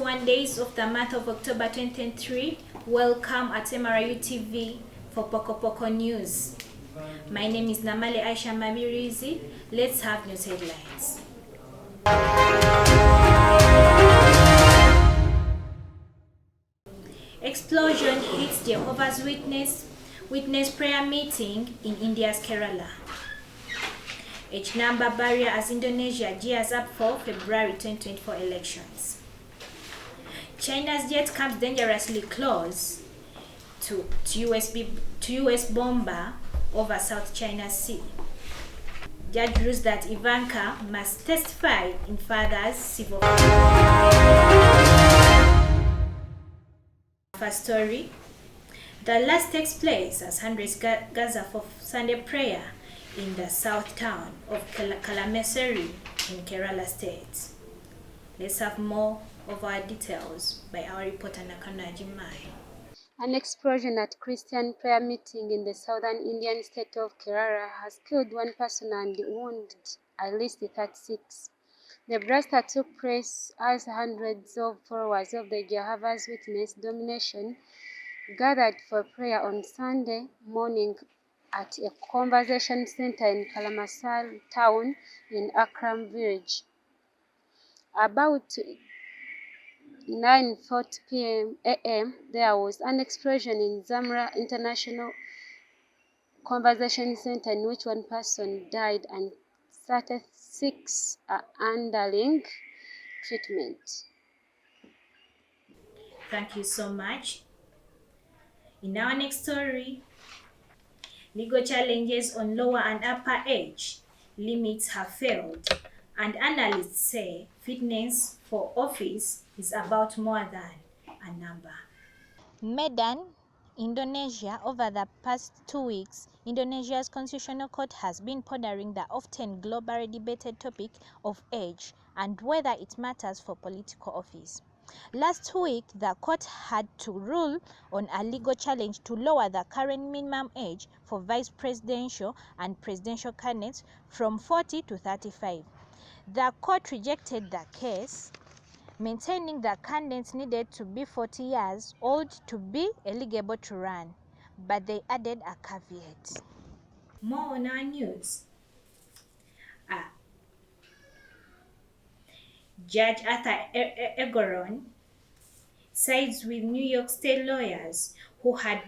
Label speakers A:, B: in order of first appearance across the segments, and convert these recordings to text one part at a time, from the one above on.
A: 21 days of the month of October 2023. Welcome at MRU TV for Pokopoko News. My name is Namale Aisha Mamirizi. Let's have news headlines. Explosion hits Jehovah's Witness prayer meeting in India's Kerala. Age number barrier as Indonesia gears up for February 2024 elections. China's jet comes dangerously close to US bomber over South China Sea. Judge rules that Ivanka must testify in father's civil. First story. The last takes place as hundreds gather for Sunday prayer in the south town of Kalamessery in Kerala State. Let's have more of our details by our reporter Nakana Jimai.
B: An explosion at Christian prayer meeting in the southern Indian state of Kerala has killed one person and wounded at least 36. The blast took place as hundreds of followers of the Jehovah's Witness denomination gathered for prayer on Sunday morning at a convention center in Kalamessery town in Akram village. About 9:40 a.m. there was an explosion in Zamra International Convention Center in which one person died and 36 are undergoing treatment.
A: Thank you so much. In our next story, legal challenges on lower and upper age limits have failed, and analysts say fitness for office is about more than a number. Medan, Indonesia. Over the past 2 weeks, Indonesia's constitutional court has been pondering the often globally debated topic of age and whether it matters for political office. Last week, the court had to rule on a legal challenge to lower the current minimum age for vice presidential and presidential candidates from 40 to 35. The court rejected the case, maintaining that candidates needed to be 40 years old to be eligible to run, but they added a caveat. More on our news. Judge Arthur Egoron sides with New York State lawyers who had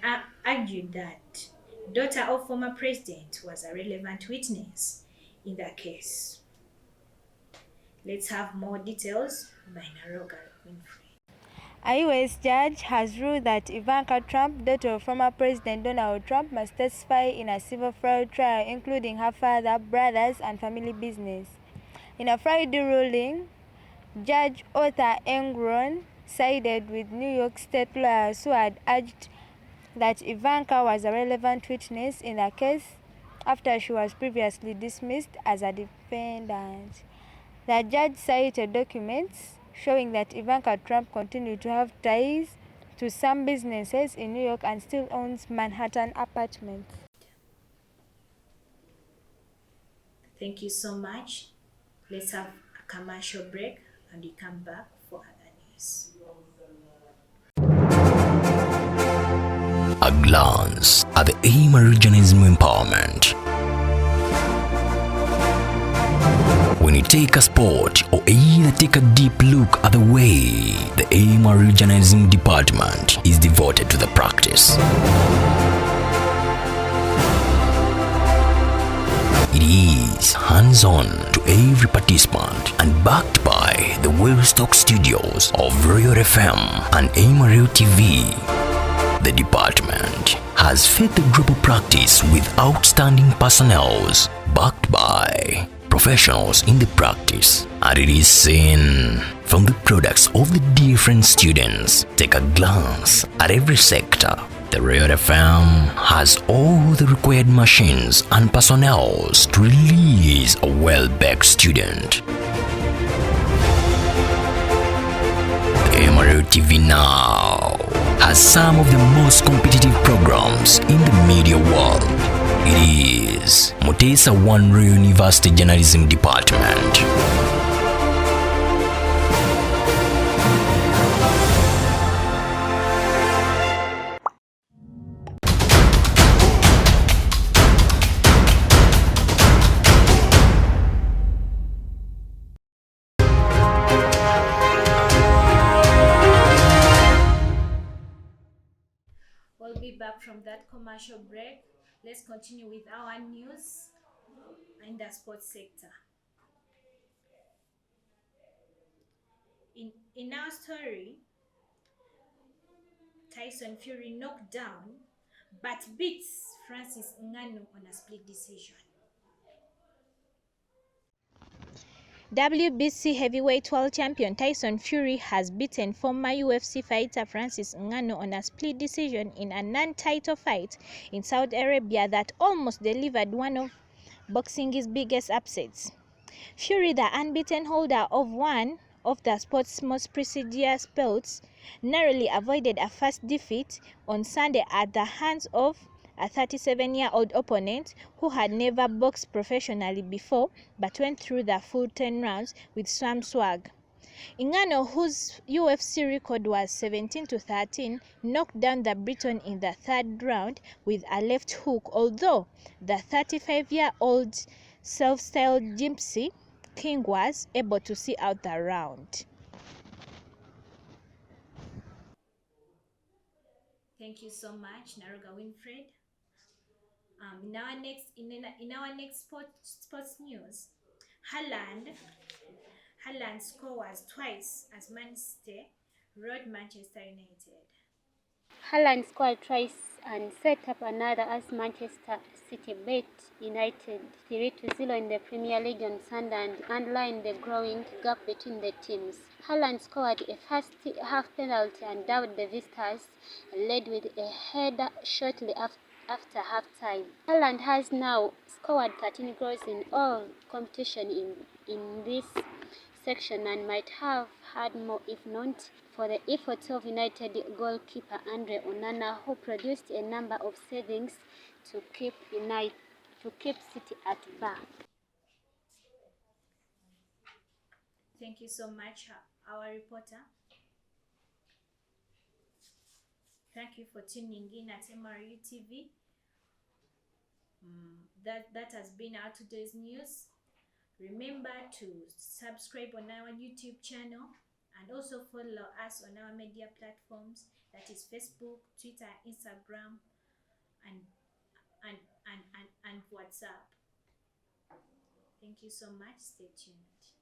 A: argued that daughter of former president was a relevant witness in the case. Let's have more details by Naroga Winfrey.
C: A U.S. judge has ruled that Ivanka Trump, daughter of former President Donald Trump, must testify in a civil fraud trial, including her father, brothers, and family business. In a Friday ruling, Judge Arthur Engoron sided with New York State lawyers who had urged that Ivanka was a relevant witness in the case after she was previously dismissed as a defendant. The judge cited documents showing that Ivanka Trump continued to have ties to some businesses in New York and still owns Manhattan apartments.
A: Thank you so much. Let's have a commercial break and we come back for other news.
D: A glance at the aim of regionalism empowerment. When you take a sport or either take a deep look at the way the AIMA Regionalism Department is devoted to the practice. It is hands-on to every participant and backed by the well-stocked studios of Royal FM and AIMA TV. The department has fed the global practice with outstanding personnel backed by professionals in the practice, and it is seen from the products of the different students. Take a glance at every sector. The Royal FM has all the required machines and personnel to release a well-backed student. The MRU TV now has some of the most competitive programs in the media world. It is Mutesa One Royal University Journalism Department.
A: We'll be back from that commercial break. Let's continue with our news in the sports sector. In our story, Tyson Fury knocked down but beats Francis Ngannou on a split decision. WBC heavyweight world champion Tyson Fury has beaten former UFC fighter Francis Ngannou on a split decision in a non-title fight in Saudi Arabia that almost delivered one of boxing's biggest upsets. Fury, the unbeaten holder of one of the sport's most prestigious belts, narrowly avoided a first defeat on Sunday at the hands of a 37-year-old opponent who had never boxed professionally before but went through the full 10 rounds with some swag. Ngannou, whose UFC record was 17-13, knocked down the Briton in the third round with a left hook, although the 35-year-old self-styled Gypsy King was able to see out the round. Thank you so much, Naroga Winfred. In our next sports news, Haaland scores twice as Man City rode Manchester United.
B: Haaland scored twice and set up another as Manchester City beat United 3-0 in the Premier League on Sunday and underlined the growing gap between the teams. Haaland scored a first half penalty and dowed the visitors, led with a header shortly after half-time. Haaland has now scored 13 goals in all competition in this section and might have had more if not for the efforts of United goalkeeper Andre Onana, who produced a number of savings to keep City at bay.
A: Thank you so much, our reporter. Thank you for tuning in at MRU TV. That has been our today's news. Remember to subscribe on our YouTube channel and also follow us on our media platforms, that is Facebook, Twitter, Instagram, and WhatsApp. Thank you so much. Stay tuned.